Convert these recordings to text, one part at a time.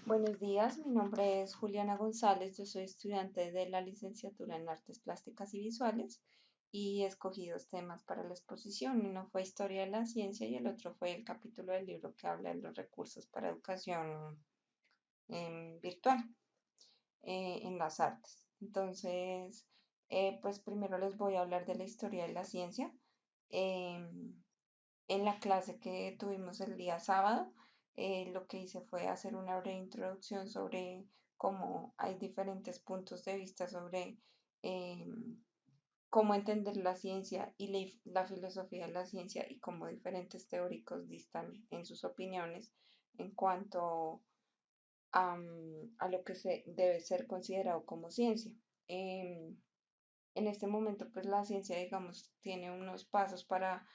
Buenos días, mi nombre es Juliana González, yo soy estudiante de la licenciatura en Artes Plásticas y Visuales y escogí dos temas para la exposición. Uno fue Historia de la Ciencia y el otro fue el capítulo del libro que habla de los recursos para educación virtual en las artes. Entonces, pues primero les voy a hablar de la historia de la ciencia. Em, en la clase que tuvimos el día sábado, lo que hice fue hacer una breve introducción sobre cómo hay diferentes puntos de vista sobre eh, cómo entender la ciencia y la filosofía de la ciencia y cómo diferentes teóricos distan en sus opiniones en cuanto a lo que se debe ser considerado como ciencia. Em, en este momento, pues la ciencia, digamos, tiene unos pasos para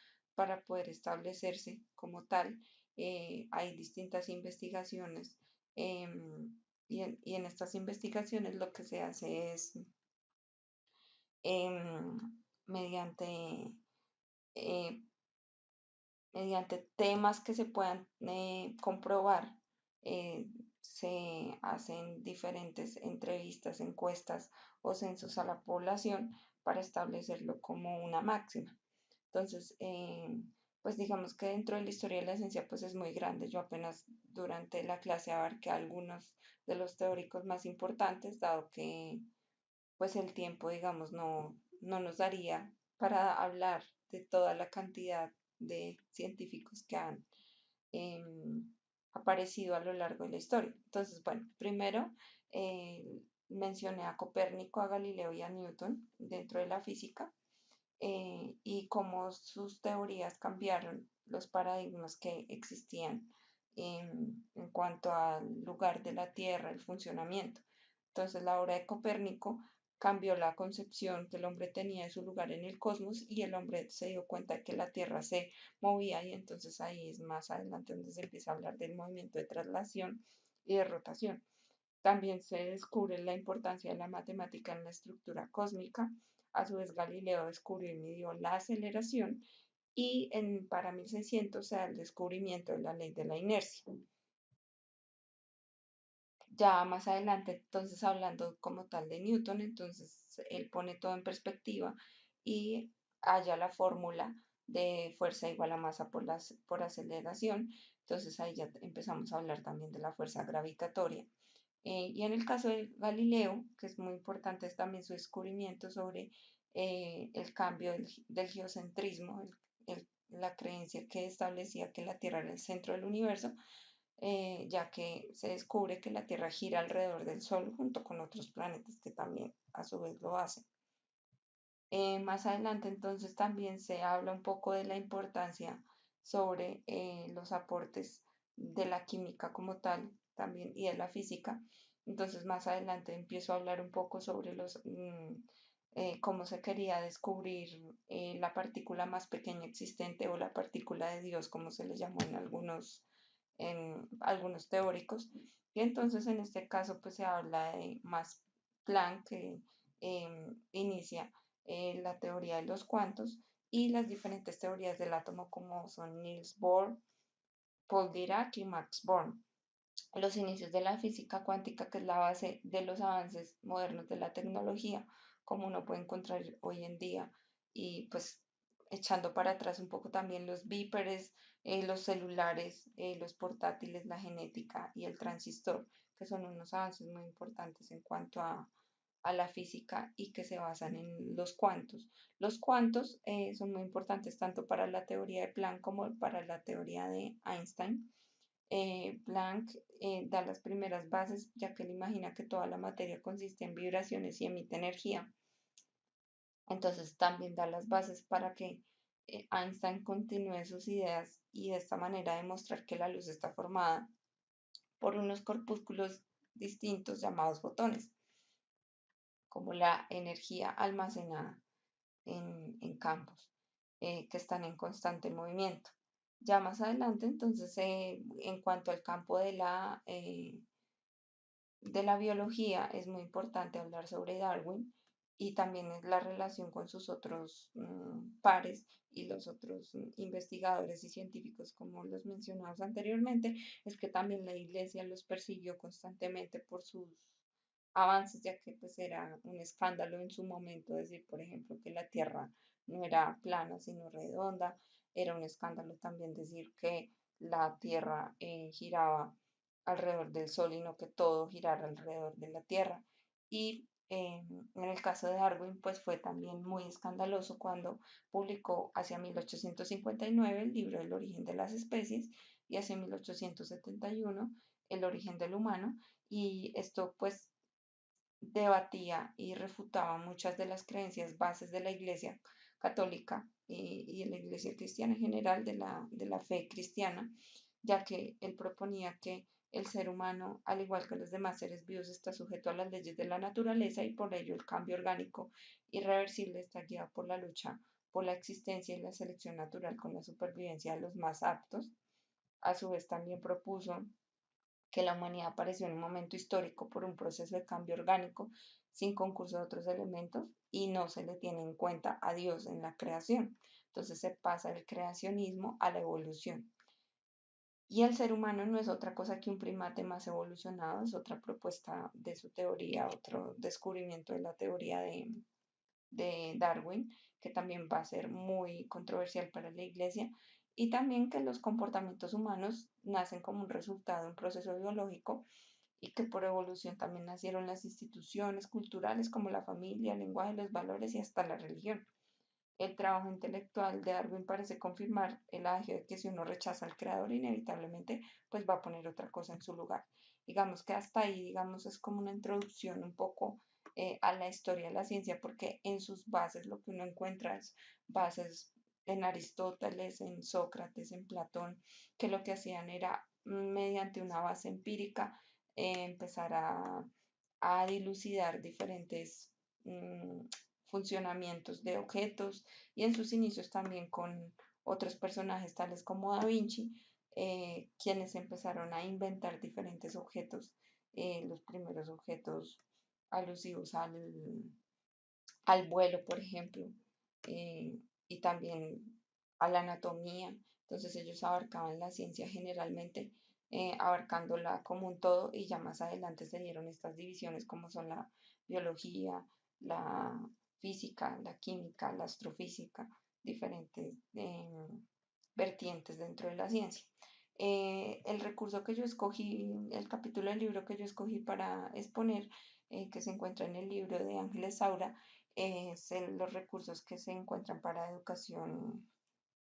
poder establecerse como tal. Hay distintas investigaciones y en estas investigaciones lo que se hace es em, mediante, eh, mediante temas que se puedan comprobar, se hacen diferentes entrevistas, encuestas o censos a la población para establecerlo como una máxima. Entonces, pues digamos que dentro de la historia de la ciencia pues es muy grande. Yo apenas durante la clase abarqué algunos de los teóricos más importantes, dado que pues el tiempo, digamos, no nos daría para hablar de toda la cantidad de científicos que han aparecido a lo largo de la historia. Entonces, bueno, primero mencioné a Copérnico, a Galileo y a Newton dentro de la física y cómo sus teorías cambiaron los paradigmas que existían en cuanto al lugar de la Tierra, el funcionamiento. Entonces, la obra de Copérnico cambió la concepción que el hombre tenía de su lugar en el cosmos y el hombre se dio cuenta de que la Tierra se movía y entonces ahí es más adelante donde se empieza a hablar del movimiento de traslación y de rotación. También se descubre la importancia de la matemática en la estructura cósmica. A su vez, Galileo descubrió y midió la aceleración y para 1600 se da el descubrimiento de la ley de la inercia. Ya más adelante, entonces hablando como tal de Newton, entonces él pone todo en perspectiva y halla la fórmula de fuerza igual a masa por aceleración. Entonces ahí ya empezamos a hablar también de la fuerza gravitatoria. Y en el caso de Galileo, que es muy importante, es también su descubrimiento sobre el cambio del geocentrismo, la creencia que establecía que la Tierra era el centro del universo, ya que se descubre que la Tierra gira alrededor del Sol junto con otros planetas que también a su vez lo hacen. Más adelante entonces también se habla un poco de la importancia sobre los aportes de la química como tal también y de la física. Entonces más adelante empiezo a hablar un poco sobre cómo se quería descubrir la partícula más pequeña existente o la partícula de Dios, como se le llamó en algunos teóricos. Y entonces en este caso pues se habla de Max Planck que inicia la teoría de los cuantos y las diferentes teorías del átomo como son Niels Bohr, Paul Dirac y Max Born. Los inicios de la física cuántica, que es la base de los avances modernos de la tecnología, como uno puede encontrar hoy en día, y pues echando para atrás un poco también los bíperes, los celulares, los portátiles, la genética y el transistor, que son unos avances muy importantes en cuanto a la física y que se basan en los cuantos. Los cuantos son muy importantes tanto para la teoría de Planck como para la teoría de Einstein. Planck da las primeras bases, ya que él imagina que toda la materia consiste en vibraciones y emite energía. Entonces también da las bases para que Einstein continúe sus ideas y de esta manera demostrar que la luz está formada por unos corpúsculos distintos llamados fotones, como la energía almacenada en campos que están en constante movimiento. Ya más adelante, entonces, en cuanto al campo de la biología, es muy importante hablar sobre Darwin, y también es la relación con sus otros pares y los otros investigadores y científicos, como los mencionados anteriormente, es que también la iglesia los persiguió constantemente por sus avances, ya que pues era un escándalo en su momento decir, por ejemplo, que la Tierra no era plana, sino redonda. Era un escándalo también decir que la Tierra giraba alrededor del Sol y no que todo girara alrededor de la Tierra. Y en el caso de Darwin, pues fue también muy escandaloso cuando publicó hacia 1859 el libro El origen de las especies y hacia 1871 El origen del humano. Y esto pues debatía y refutaba muchas de las creencias bases de la Iglesia católica y de la Iglesia cristiana en general, de la fe cristiana, ya que él proponía que el ser humano, al igual que los demás seres vivos, está sujeto a las leyes de la naturaleza y por ello el cambio orgánico irreversible está guiado por la lucha por la existencia y la selección natural con la supervivencia de los más aptos. A su vez también propuso que la humanidad apareció en un momento histórico por un proceso de cambio orgánico sin concurso de otros elementos y no se le tiene en cuenta a Dios en la creación. Entonces se pasa del creacionismo a la evolución. Y el ser humano no es otra cosa que un primate más evolucionado, es otra propuesta de su teoría, otro descubrimiento de la teoría de Darwin, que también va a ser muy controversial para la Iglesia, y también que los comportamientos humanos nacen como un resultado de un proceso biológico y que por evolución también nacieron las instituciones culturales como la familia, el lenguaje, los valores y hasta la religión. El trabajo intelectual de Darwin parece confirmar el adagio de que si uno rechaza al creador, inevitablemente pues va a poner otra cosa en su lugar. Digamos que hasta ahí, digamos, es como una introducción un poco a la historia de la ciencia, porque en sus bases lo que uno encuentra es bases en Aristóteles, en Sócrates, en Platón, que lo que hacían era mediante una base empírica empezar a dilucidar diferentes funcionamientos de objetos y en sus inicios también con otros personajes tales como Da Vinci, quienes empezaron a inventar diferentes objetos, los primeros objetos alusivos al vuelo, por ejemplo, y también a la anatomía. Entonces ellos abarcaban la ciencia generalmente, abarcándola como un todo y ya más adelante se dieron estas divisiones como son la biología, la física, la química, la astrofísica, diferentes vertientes dentro de la ciencia. El recurso que yo escogí, el capítulo del libro que yo escogí para exponer, que se encuentra en el libro de Ángeles Saura, es los recursos que se encuentran para educación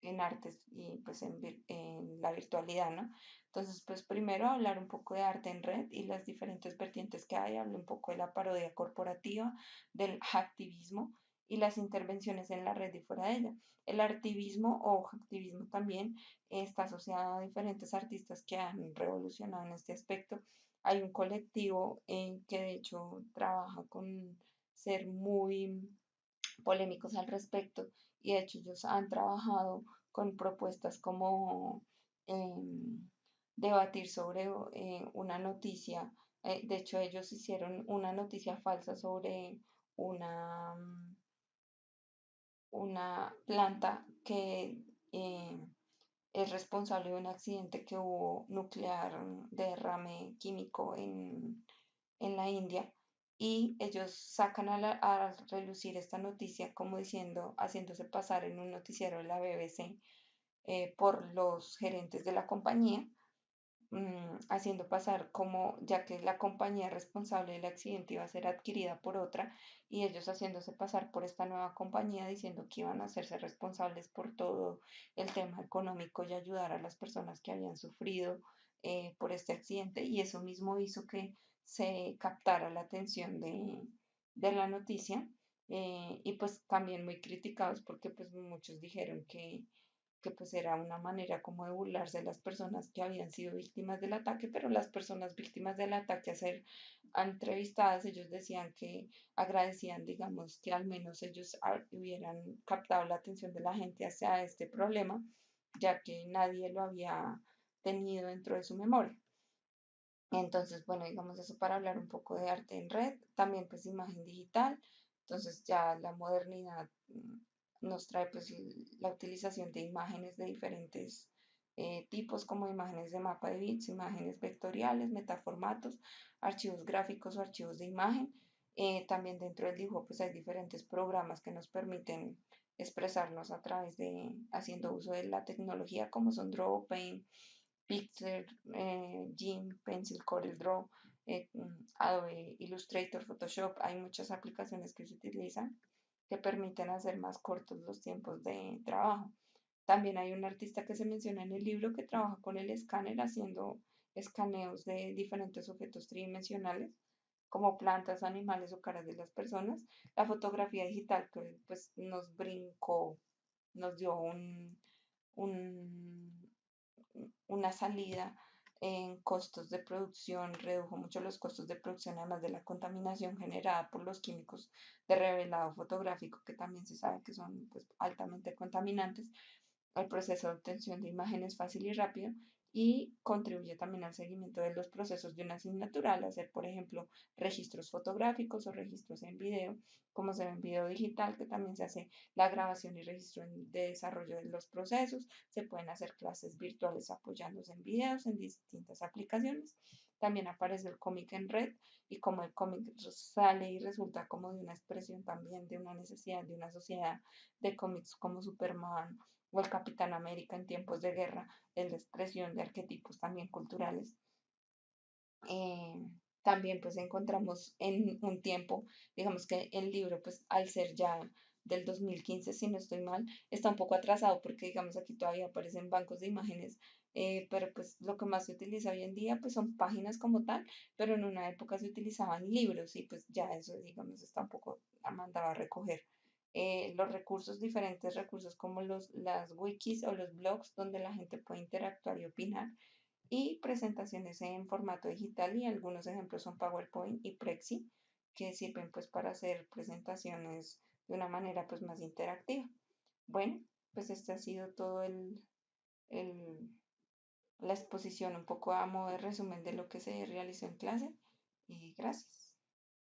en artes y pues en la virtualidad, ¿no? Entonces, pues primero hablar un poco de arte en red y las diferentes vertientes que hay, hablo un poco de la parodia corporativa, del hacktivismo y las intervenciones en la red y fuera de ella. El artivismo o hacktivismo también está asociado a diferentes artistas que han revolucionado en este aspecto. Hay un colectivo que de hecho trabaja con ser muy polémicos al respecto y de hecho ellos han trabajado con propuestas como debatir sobre una noticia. De hecho ellos hicieron una noticia falsa sobre una, una planta que eh, es responsable de un accidente que hubo nuclear de derrame químico en la India y ellos sacan a relucir esta noticia como diciendo, haciéndose pasar en un noticiero de la BBC por los gerentes de la compañía, haciendo pasar como, ya que la compañía responsable del accidente iba a ser adquirida por otra, y ellos haciéndose pasar por esta nueva compañía diciendo que iban a hacerse responsables por todo el tema económico y ayudar a las personas que habían sufrido por este accidente, y eso mismo hizo que se captara la atención de la noticia, y pues también muy criticados porque pues muchos dijeron que pues era una manera como de burlarse de las personas que habían sido víctimas del ataque, pero las personas víctimas del ataque a ser entrevistadas, ellos decían que agradecían, digamos, que al menos ellos hubieran captado la atención de la gente hacia este problema, ya que nadie lo había tenido dentro de su memoria. Entonces, bueno, digamos eso para hablar un poco de arte en red, también pues imagen digital. Entonces ya la modernidad nos trae pues la utilización de imágenes de diferentes tipos como imágenes de mapa de bits, imágenes vectoriales, metaformatos, archivos gráficos o archivos de imagen. También dentro del dibujo pues hay diferentes programas que nos permiten expresarnos a través de haciendo uso de la tecnología como son Draw, Paint, Pixel, GIMP, Pencil, Corel Draw, Adobe Illustrator, Photoshop. Hay muchas aplicaciones que se utilizan que permiten hacer más cortos los tiempos de trabajo. También hay un artista que se menciona en el libro que trabaja con el escáner haciendo escaneos de diferentes objetos tridimensionales como plantas, animales o caras de las personas. La fotografía digital que pues nos brincó, nos dio un, una salida en costos de producción, redujo mucho los costos de producción, además de la contaminación generada por los químicos de revelado fotográfico, que también se sabe que son pues, altamente contaminantes. El proceso de obtención de imágenes fácil y rápido y contribuye también al seguimiento de los procesos de una asignatura, al hacer, por ejemplo, registros fotográficos o registros en video, como se ve en video digital, que también se hace la grabación y registro de desarrollo de los procesos. Se pueden hacer clases virtuales apoyándose en videos en distintas aplicaciones. También aparece el cómic en red y como el cómic sale y resulta como de una expresión también de una necesidad de una sociedad de cómics como Superman o el Capitán América en tiempos de guerra, es la expresión de arquetipos también culturales. Eh, También pues encontramos en un tiempo, digamos que el libro pues al ser ya del 2015, si no estoy mal, está un poco atrasado porque digamos aquí todavía aparecen bancos de imágenes, pero pues lo que más se utiliza hoy en día pues son páginas como tal, pero en una época se utilizaban libros y pues ya eso digamos está un poco mandado a recoger. Los recursos, diferentes recursos como las wikis o los blogs donde la gente puede interactuar y opinar y presentaciones en formato digital y algunos ejemplos son PowerPoint y Prexy que sirven pues para hacer presentaciones de una manera pues más interactiva. Bueno, pues este ha sido todo el- la exposición un poco a modo de resumen de lo que se realizó en clase y gracias.